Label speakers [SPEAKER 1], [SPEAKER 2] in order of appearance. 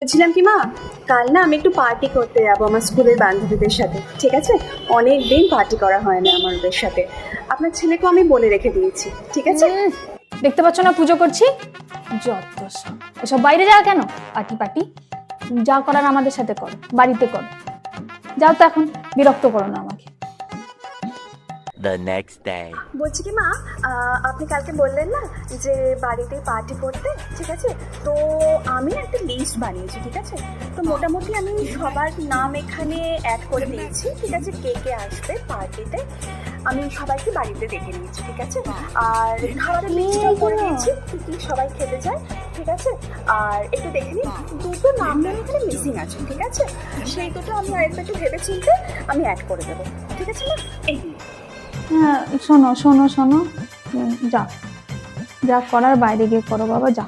[SPEAKER 1] বলছিলাম কি মা, কাল না আমি একটু পার্টি করতে যাবো আমার স্কুলের বান্ধবীদের সাথে, ঠিক আছে? অনেক দিন পার্টি করা হয় না আমাদের সাথে। আপনার ছেলেকেও আমি বলে রেখে দিয়েছি, ঠিক আছে?
[SPEAKER 2] দেখতে পাচ্ছ না পুজো করছি? যত সব এসব বাইরে যাওয়া কেন? পার্টি পার্টি যা করার আমাদের সাথে করো, বাড়িতে করো। যাও তো এখন, বিরক্ত করো না আমাকে।
[SPEAKER 3] The next day.
[SPEAKER 1] বলছি কি মা, আপনি কালকে বললেন না যে বাড়িতে পার্টি করতে, ঠিক আছে? তো আমি না একটা লিস্ট বানিয়েছি, ঠিক আছে? তো মোটামুটি আমি সবার নাম এখানে অ্যাড করে দিয়েছি, ঠিক আছে? কে কে আসবে পার্টিতে আমি সবাইকে বাড়িতে ডেকে নিয়েছি, ঠিক আছে? আর খাবারের লিস্টটাও করে দিয়েছি কি কি সবাই খেতে চায়, ঠিক আছে? আর একটু দেখে নিন, দুটো নাম না এখানে মিসিং আছে, ঠিক আছে? সেই দুটো আমি আরেকটু একটু ভেবে চিনতে আমি অ্যাড করে দেবো, ঠিক আছে না? এই
[SPEAKER 2] হ্যাঁ, শোনো শোনো শোনো, যা যা করার বাইরে গিয়ে করো বাবা, যা।